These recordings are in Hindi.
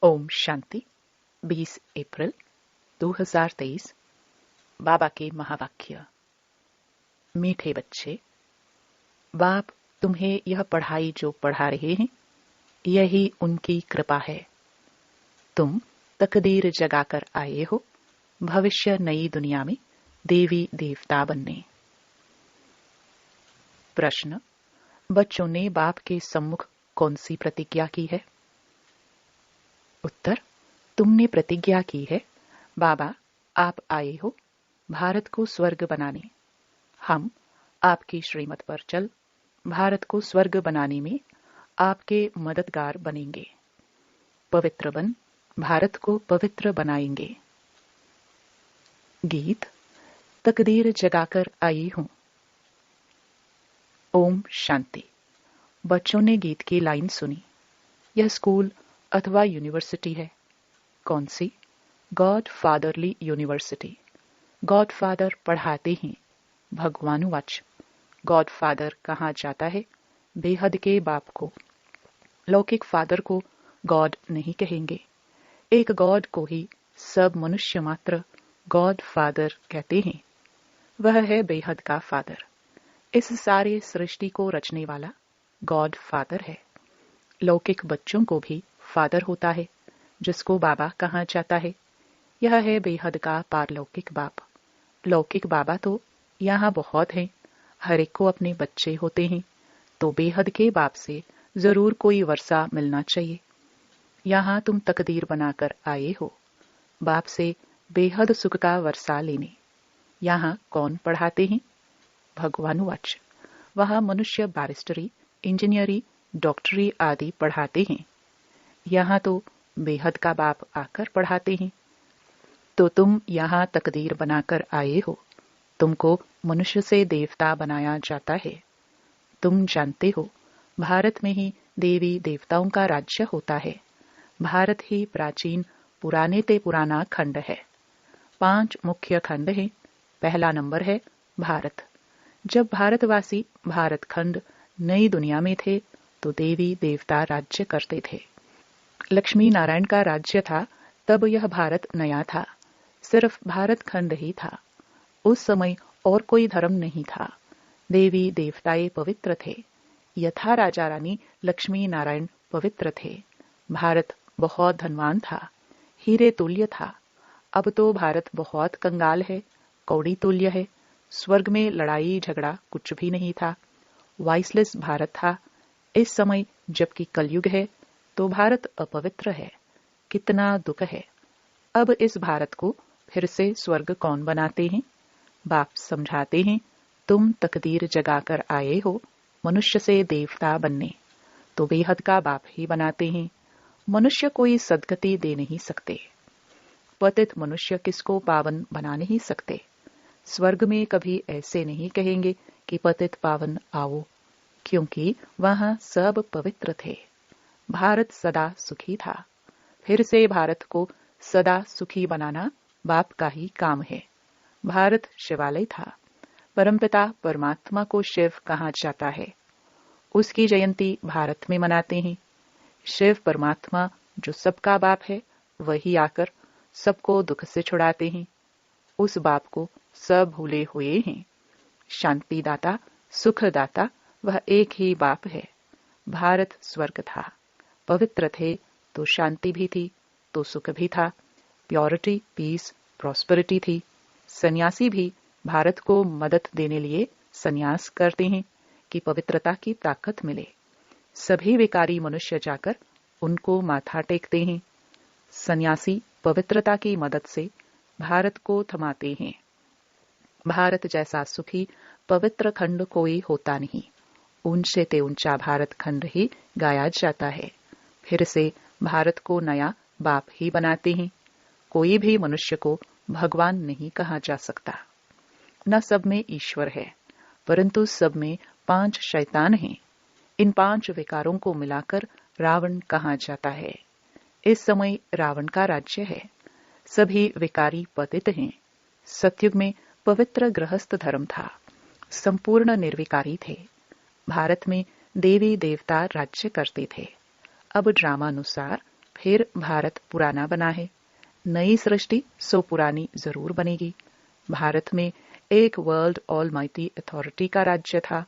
ओम शांति 20 अप्रैल 2023। बाबा के महावाक्य। मीठे बच्चे, बाप तुम्हें यह पढ़ाई जो पढ़ा रहे हैं, यही उनकी कृपा है। तुम तकदीर जगाकर आए हो भविष्य नई दुनिया में देवी देवता बनने। प्रश्न: बच्चों ने बाप के सम्मुख कौन सी प्रतिज्ञा की है? उत्तर: तुमने प्रतिज्ञा की है, बाबा आप आए हो भारत को स्वर्ग बनाने। हम आपकी श्रीमत पर चल भारत को स्वर्ग बनाने में आपके मददगार बनेंगे। पवित्र बन भारत को पवित्र बनाएंगे। गीत तकदीर जगाकर आई हूं। ओम शांति। बच्चों ने गीत की लाइन सुनी। यह स्कूल अथवा यूनिवर्सिटी है। कौन सी? God fatherly university. God father पढ़ाते हैं। भगवानुवाच। गॉड फादर कहा जाता है बेहद के बाप को। लौकिक फादर को गॉड नहीं कहेंगे। एक गॉड को ही सब मनुष्य मात्र गॉड फादर कहते हैं। वह है बेहद का फादर। इस सारे सृष्टि को रचने वाला गॉड फादर है। लौकिक बच्चों को भी फादर होता है जिसको बाबा कहा जाता है। यह है बेहद का पारलौकिक बाप। लौकिक बाबा तो यहाँ बहुत हैं, हर एक को अपने बच्चे होते हैं, तो बेहद के बाप से जरूर कोई वर्षा मिलना चाहिए। यहाँ तुम तकदीर बनाकर आए हो बाप से बेहद सुख का वर्षा लेने। यहाँ कौन पढ़ाते हैं? भगवानुवाच। वहाँ मनुष्य बैरिस्टरी, इंजीनियरी, डॉक्टरी आदि पढ़ाते हैं। यहाँ तो बेहद का बाप आकर पढ़ाते हैं। तो तुम यहाँ तकदीर बनाकर आए हो। तुमको मनुष्य से देवता बनाया जाता है। तुम जानते हो भारत में ही देवी देवताओं का राज्य होता है। भारत ही प्राचीन पुराने ते पुराना खंड है। 5 मुख्य खंड हैं। पहला नंबर है भारत। जब भारतवासी भारत खंड नई दुनिया में थे तो देवी देवता राज्य करते थे। लक्ष्मी नारायण का राज्य था। तब यह भारत नया था। सिर्फ भारत खंड ही था। उस समय और कोई धर्म नहीं था। देवी देवताएं पवित्र थे। यथा राजा रानी लक्ष्मी नारायण पवित्र थे। भारत बहुत धनवान था। हीरे तुल्य था। अब तो भारत बहुत कंगाल है, कौड़ी तुल्य है। स्वर्ग में लड़ाई झगड़ा कुछ भी नहीं था। वाइसलेस भारत था। इस समय जबकि कलयुग है तो भारत अपवित्र है। कितना दुख है। अब इस भारत को फिर से स्वर्ग कौन बनाते हैं? बाप समझाते हैं तुम तकदीर जगाकर आए हो मनुष्य से देवता बनने, तो बेहद का बाप ही बनाते हैं। मनुष्य कोई सदगति दे नहीं सकते। पतित मनुष्य किसको पावन बना नहीं सकते। स्वर्ग में कभी ऐसे नहीं कहेंगे कि पतित पावन आओ, क्योंकि वहां सब पवित्र थे। भारत सदा सुखी था। फिर से भारत को सदा सुखी बनाना बाप का ही काम है। भारत शिवालय था। परमपिता परमात्मा को शिव कहा जाता है। उसकी जयंती भारत में मनाते हैं। शिव परमात्मा जो सबका बाप है, वही आकर सबको दुख से छुड़ाते हैं। उस बाप को सब भूले हुए हैं। शांति दाता, सुख दाता वह एक ही बाप है। भारत स्वर्ग था। पवित्र थे तो शांति भी थी, तो सुख भी था। प्योरिटी, पीस, प्रॉस्पेरिटी थी। सन्यासी भी भारत को मदद देने लिए सन्यास करते हैं कि पवित्रता की ताकत मिले। सभी विकारी मनुष्य जाकर उनको माथा टेकते हैं। सन्यासी पवित्रता की मदद से भारत को थमाते हैं। भारत जैसा सुखी पवित्र खंड कोई होता नहीं। ऊंचे ते ऊंचा भारत खंड ही गाया जाता है। फिर से भारत को नया बाप ही बनाते हैं। कोई भी मनुष्य को भगवान नहीं कहा जा सकता। न सब में ईश्वर है, परंतु सब में 5 शैतान हैं। इन 5 विकारों को मिलाकर रावण कहा जाता है। इस समय रावण का राज्य है। सभी विकारी पतित हैं। सतयुग में पवित्र गृहस्थ धर्म था। संपूर्ण निर्विकारी थे। भारत में देवी देवता राज्य करते थे। अब ड्रामानुसार फिर भारत पुराना बना है। नई सृष्टि सो पुरानी जरूर बनेगी। भारत में एक वर्ल्ड ऑलमाइटी अथॉरिटी का राज्य था।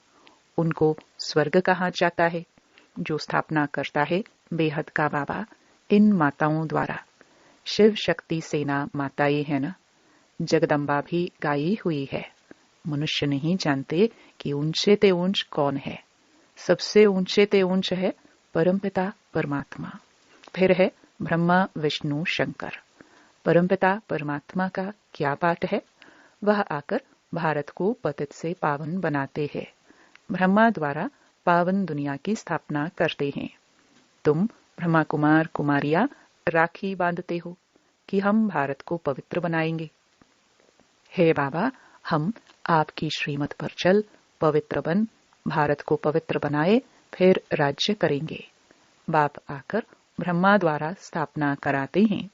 उनको स्वर्ग कहा जाता है, जो स्थापना करता है बेहद का बाबा इन माताओं द्वारा। शिव शक्ति सेना माताएं है ना। जगदम्बा भी गाई हुई है। मनुष्य नहीं जानते कि ऊंचे ते ऊंच कौन है। सबसे ऊंचे ते ऊंच है परमपिता परमात्मा। फिर है ब्रह्मा विष्णु शंकर। परमपिता परमात्मा का क्या पाठ है? वह आकर भारत को पतित से पावन बनाते हैं। ब्रह्मा द्वारा पावन दुनिया की स्थापना करते हैं। तुम ब्रह्मा कुमार कुमारियां राखी बांधते हो कि हम भारत को पवित्र बनाएंगे। हे बाबा, हम आपकी श्रीमत पर चल पवित्र बन भारत को पवित्र बनाए, फिर राज्य करेंगे। बाप आकर ब्रह्मा द्वारा स्थापना कराते हैं।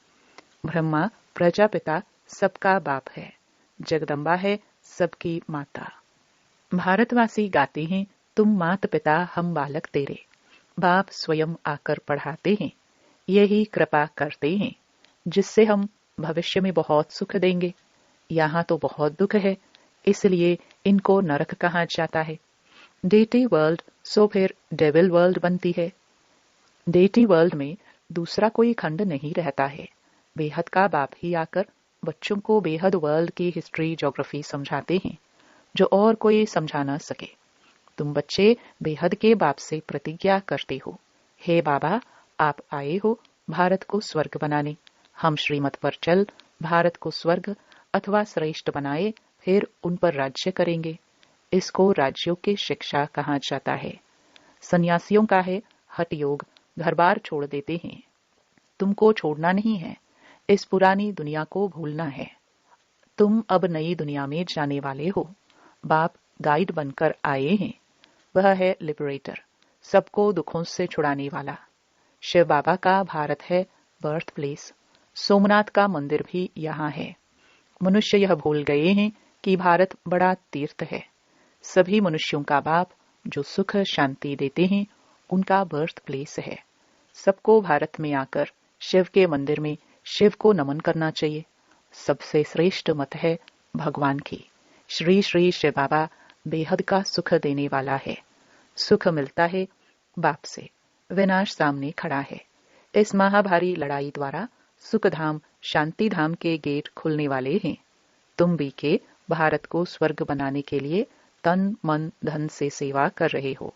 ब्रह्मा प्रजापिता सबका बाप है। जगदम्बा है सबकी माता। भारतवासी गाते हैं, तुम मात पिता हम बालक तेरे। बाप स्वयं आकर पढ़ाते हैं। यही कृपा करते हैं जिससे हम भविष्य में बहुत सुख देंगे। यहाँ तो बहुत दुख है, इसलिए इनको नरक कहा जाता है। डेटी वर्ल्ड सो फिर डेविल वर्ल्ड बनती है। डेटी वर्ल्ड में दूसरा कोई खंड नहीं रहता है। बेहद का बाप ही आकर बच्चों को बेहद वर्ल्ड की हिस्ट्री ज्योग्राफी समझाते हैं, जो और कोई समझा ना सके। तुम बच्चे बेहद के बाप से प्रतिज्ञा करते हो, हे बाबा, आप आए हो भारत को स्वर्ग बनाने। हम श्रीमत पर चल भारत को स्वर्ग अथवा श्रेष्ठ बनाए, फिर उन पर राज्य करेंगे। इसको राज्यों की शिक्षा कहा जाता है। सन्यासियों का है हठ योग, घर बार छोड़ देते हैं। तुमको छोड़ना नहीं है, इस पुरानी दुनिया को भूलना है। तुम अब नई दुनिया में जाने वाले हो। बाप गाइड बनकर आए हैं। वह है लिबरेटर, सबको दुखों से छुड़ाने वाला। शिव बाबा का भारत है बर्थ प्लेस। सोमनाथ का मंदिर भी यहाँ है। मनुष्य यह भूल गए हैं कि भारत बड़ा तीर्थ है। सभी मनुष्यों का बाप जो सुख शांति देते हैं, उनका बर्थ प्लेस है। सबको भारत में आकर शिव के मंदिर में शिव को नमन करना चाहिए। सबसे श्रेष्ठ मत है भगवान की। श्री श्री शिव बाबा बेहद का सुख देने वाला है। सुख मिलता है बाप से, विनाश सामने खड़ा है। इस महाभारी लड़ाई द्वारा सुखधाम शांति धाम के गेट खुलने वाले हैं। तुम भी के भारत को स्वर्ग बनाने के लिए तन मन धन से सेवा कर रहे हो।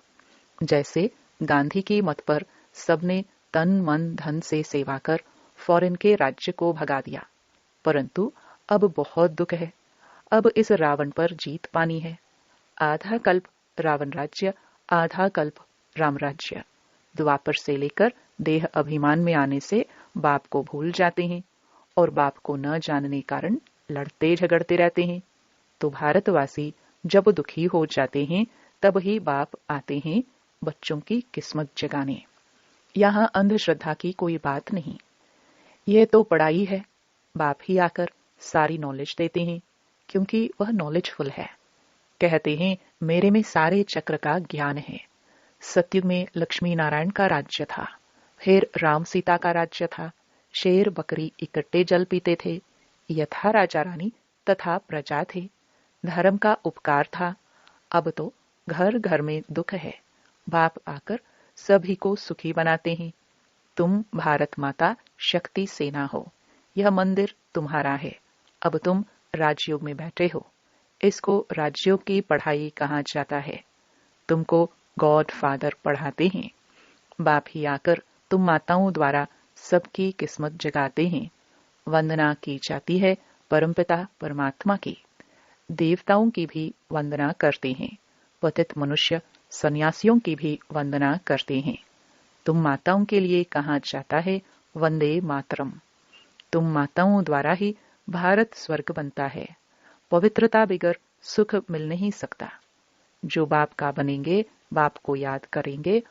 जैसे गांधी की मत पर सबने तन मन धन से सेवा कर फॉरेन के राज्य को भगा दिया, परंतु अब बहुत दुख है। अब इस रावण पर जीत पानी है। आधा कल्प रावण राज्य, आधा कल्प राम राज्य। द्वापर से लेकर देह अभिमान में आने से बाप को भूल जाते हैं और बाप को न जानने कारण लड़ते झगड़ते रहते हैं। तो भारतवासी जब दुखी हो जाते हैं, तब ही बाप आते हैं बच्चों की किस्मत जगाने। यहाँ अंधश्रद्धा की कोई बात नहीं। यह तो पढ़ाई है। बाप ही आकर सारी नॉलेज देते हैं, क्योंकि वह नॉलेजफुल है। कहते हैं मेरे में सारे चक्र का ज्ञान है। सतयुग में लक्ष्मी नारायण का राज्य था, फिर राम सीता का राज्य था। शेर बकरी इकट्ठे जल पीते थे। यथा राजा रानी तथा प्रजा थे। धर्म का उपकार था। अब तो घर घर में दुख है। बाप आकर सभी को सुखी बनाते हैं। तुम भारत माता शक्ति सेना हो। यह मंदिर तुम्हारा है। अब तुम राजयोग में बैठे हो। इसको राज्योग की पढ़ाई कहा जाता है। तुमको गॉड फादर पढ़ाते हैं। बाप ही आकर तुम माताओं द्वारा सबकी किस्मत जगाते हैं। वंदना की जाती है परमपिता परमात्मा की। देवताओं की भी वंदना करते हैं। पतित मनुष्य सन्यासियों की भी वंदना करते हैं। तुम माताओं के लिए कहा जाता है वंदे मातरम। तुम माताओं द्वारा ही भारत स्वर्ग बनता है। पवित्रता बिगर सुख मिल नहीं सकता। जो बाप का बनेंगे, बाप को याद करेंगे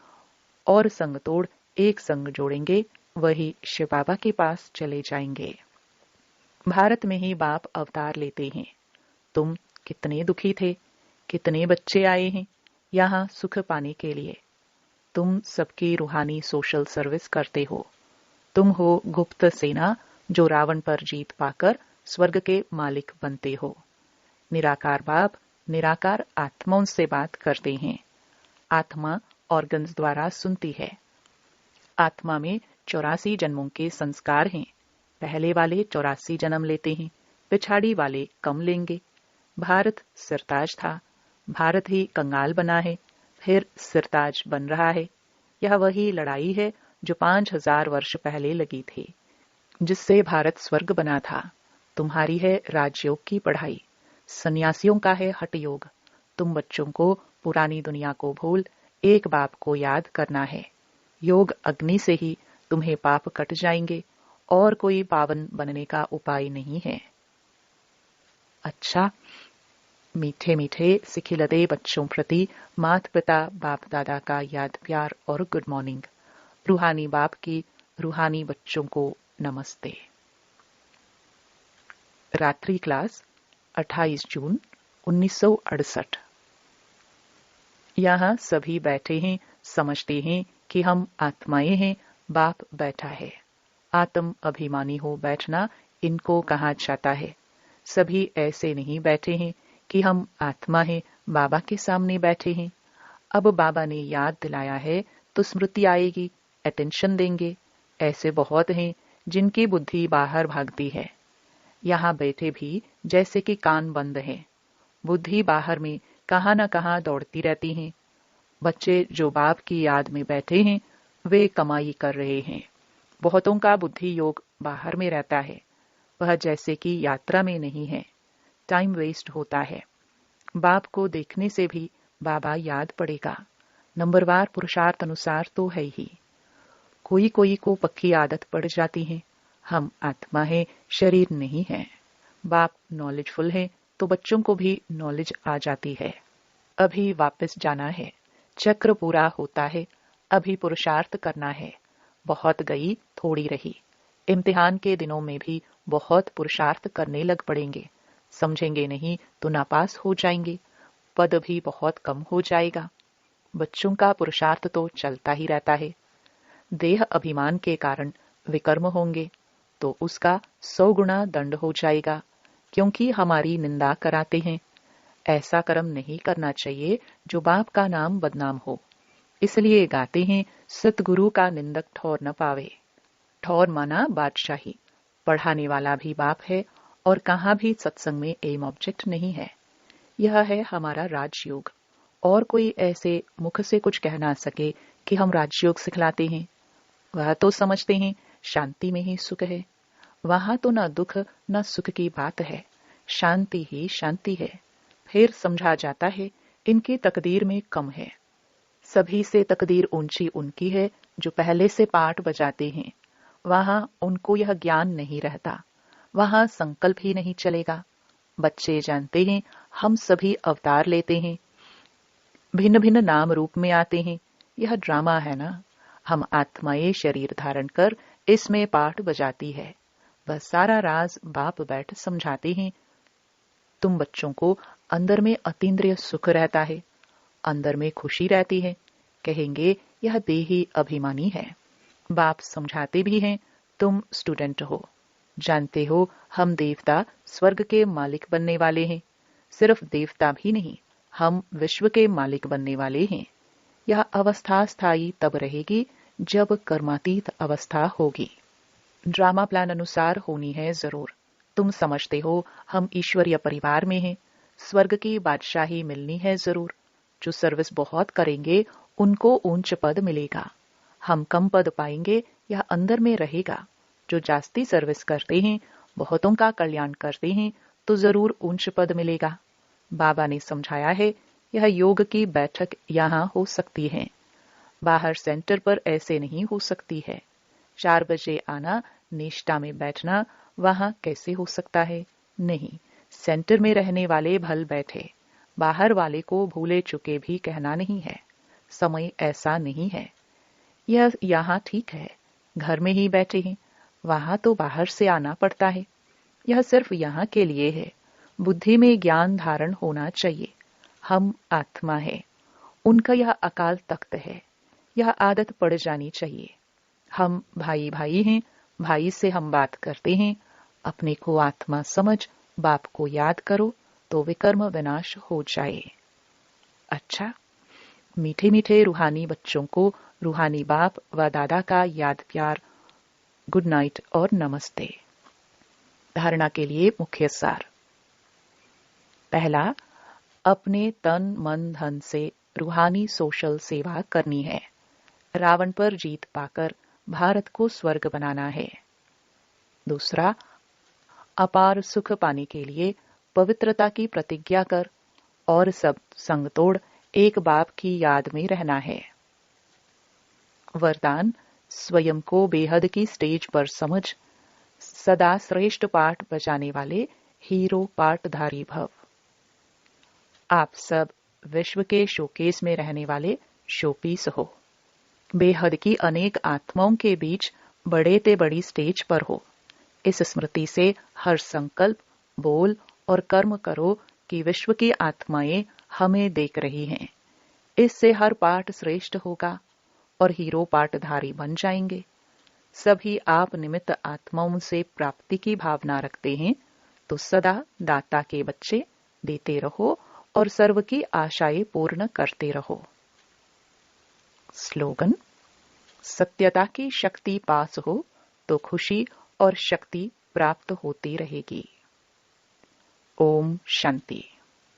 और संग तोड़ एक संग जोड़ेंगे, वही शिव बाबा के पास चले जाएंगे। भारत में ही बाप अवतार लेते हैं। तुम कितने दुखी थे, कितने बच्चे आए हैं यहाँ सुख पाने के लिए। तुम सबकी रूहानी सोशल सर्विस करते हो। तुम हो गुप्त सेना जो रावण पर जीत पाकर स्वर्ग के मालिक बनते हो। निराकार बाप निराकार आत्माओं से बात करते हैं। आत्मा ऑर्गन्स द्वारा सुनती है। आत्मा में 84 जन्मों के संस्कार हैं। पहले वाले 84 जन्म लेते हैं, पिछाड़ी वाले कम लेंगे। भारत सिरताज था, भारत ही कंगाल बना है, फिर सिरताज बन रहा है। यह वही लड़ाई है जो 5000 वर्ष पहले लगी थी, जिससे भारत स्वर्ग बना था। तुम्हारी है राजयोग की पढ़ाई, सन्यासियों का है हठ योग। तुम बच्चों को पुरानी दुनिया को भूल एक बाप को याद करना है। योग अग्नि से ही तुम्हें पाप कट जाएंगे, और कोई पावन बनने का उपाय नहीं है। अच्छा, मीठे मीठे सिखिलदे बच्चों प्रति माता पिता बाप दादा का याद प्यार और गुड मॉर्निंग। रूहानी बाप की रूहानी बच्चों को नमस्ते। रात्रि क्लास 28 जून 1968। यहाँ सभी बैठे हैं, समझते हैं कि हम आत्माएं हैं, बाप बैठा है। आत्म अभिमानी हो बैठना इनको कहा जाता है। सभी ऐसे नहीं बैठे हैं कि हम आत्मा हैं, बाबा के सामने बैठे हैं। अब बाबा ने याद दिलाया है तो स्मृति आएगी, अटेंशन देंगे। ऐसे बहुत हैं जिनकी बुद्धि बाहर भागती है। यहाँ बैठे भी जैसे कि कान बंद है, बुद्धि बाहर में कहाँ न कहाँ दौड़ती रहती है। बच्चे जो बाप की याद में बैठे हैं वे कमाई कर रहे हैं। बहुतों का बुद्धि योग बाहर में रहता है, वह जैसे कि यात्रा में नहीं है। टाइम वेस्ट होता है। बाप को देखने से भी बाबा याद पड़ेगा। नंबरवार पुरुषार्थ अनुसार तो है ही। कोई कोई को पक्की आदत पड़ जाती है। हम आत्मा है, शरीर नहीं है। बाप नॉलेजफुल है तो बच्चों को भी नॉलेज आ जाती है। अभी वापस जाना है, चक्र पूरा होता है। अभी पुरुषार्थ करना है। बहुत गई थोड़ी रही। इम्तिहान के दिनों में भी बहुत पुरुषार्थ करने लग पड़ेंगे। समझेंगे नहीं तो नापास हो जाएंगे। पद भी बहुत कम हो जाएगा। बच्चों का पुरुषार्थ तो चलता ही रहता है। देह अभिमान के कारण विकर्म होंगे तो उसका 100 गुना दंड हो जाएगा, क्योंकि हमारी निंदा कराते हैं। ऐसा कर्म नहीं करना चाहिए जो बाप का नाम बदनाम हो। इसलिए गाते हैं, सतगुरु का निंदक ठौर न पावे। ठौर माना बादशाही। पढ़ाने वाला भी बाप है और कहाँ भी सत्संग में एम ऑब्जेक्ट नहीं है। यह है हमारा राजयोग। और कोई ऐसे मुख से कुछ कह ना सके कि हम राजयोग सिखलाते हैं। वह तो समझते हैं शांति में ही सुख है। वहां तो न दुख न सुख की बात है, शांति ही शांति है। फिर समझा जाता है इनकी तकदीर में कम है। सभी से तकदीर ऊंची उनकी है जो पहले से पाठ बजाते हैं। वहां उनको यह ज्ञान नहीं रहता, वहां संकल्प ही नहीं चलेगा। बच्चे जानते हैं हम सभी अवतार लेते हैं, भिन्न भिन्न नाम रूप में आते हैं। यह ड्रामा है ना। हम आत्माएं शरीर धारण कर इसमें पाठ बजाती है। वह सारा राज बाप बैठ समझाते हैं। तुम बच्चों को अंदर में अतीन्द्रिय सुख रहता है, अंदर में खुशी रहती है। कहेंगे यह देही अभिमानी है। बाप समझाते भी हैं, तुम स्टूडेंट हो, जानते हो हम देवता स्वर्ग के मालिक बनने वाले हैं। सिर्फ देवता भी नहीं, हम विश्व के मालिक बनने वाले हैं। यह अवस्था स्थायी तब रहेगी जब कर्मातीत अवस्था होगी। ड्रामा प्लान अनुसार होनी है जरूर। तुम समझते हो हम ईश्वरीय परिवार में हैं, स्वर्ग की बादशाही मिलनी है जरूर। जो सर्विस बहुत करेंगे उनको ऊंच पद मिलेगा। हम कम पद पाएंगे, यह अंदर में रहेगा। जो जास्ती सर्विस करते हैं, बहुतों का कल्याण करते हैं, तो जरूर ऊंच पद मिलेगा। बाबा ने समझाया है यह योग की बैठक यहाँ हो सकती है, बाहर सेंटर पर ऐसे नहीं हो सकती है। 4 बजे आना, निष्ठा में बैठना वहां कैसे हो सकता है? नहीं, सेंटर में रहने वाले भल बैठे, बाहर वाले को भूले चुके भी कहना नहीं है। समय ऐसा नहीं है। यह यहाँ ठीक है, घर में ही बैठे हैं, वहां तो बाहर से आना पड़ता है। यह सिर्फ यहाँ के लिए है। बुद्धि में ज्ञान धारण होना चाहिए। हम आत्मा है, उनका यह अकाल तख्त है। यह आदत पड़ जानी चाहिए। हम भाई भाई हैं, भाई से हम बात करते हैं, अपने को आत्मा समझ बाप को याद करो तो विकर्म विनाश हो जाए। अच्छा, मीठे मीठे रूहानी बच्चों को रूहानी बाप व दादा का याद प्यार, गुड नाइट और नमस्ते। धारणा के लिए मुख्य सार। पहला, अपने तन मन धन से रूहानी सोशल सेवा करनी है। रावण पर जीत पाकर भारत को स्वर्ग बनाना है। दूसरा, अपार सुख पाने के लिए पवित्रता की प्रतिज्ञा कर और सब संग तोड़ एक बाप की याद में रहना है। वरदान, स्वयं को बेहद की स्टेज पर समझ सदा श्रेष्ठ पाठ बजाने वाले हीरो पाठधारी भव। आप सब विश्व के शोकेस में रहने वाले शोपीस हो। बेहद की अनेक आत्माओं के बीच बड़े ते बड़ी स्टेज पर हो। इस स्मृति से हर संकल्प, बोल और कर्म करो कि विश्व की आत्माएं हमें देख रही हैं। इससे हर पाठ श्रेष्ठ होगा और हीरो पाठधारी बन जाएंगे। सभी आप निमित्त आत्माओं से प्राप्ति की भावना रखते हैं तो सदा दाता के बच्चे देते रहो और सर्व की आशाएं पूर्ण करते रहो। स्लोगन, सत्यता की शक्ति पास हो तो खुशी और शक्ति प्राप्त होती रहेगी। ओम शांति।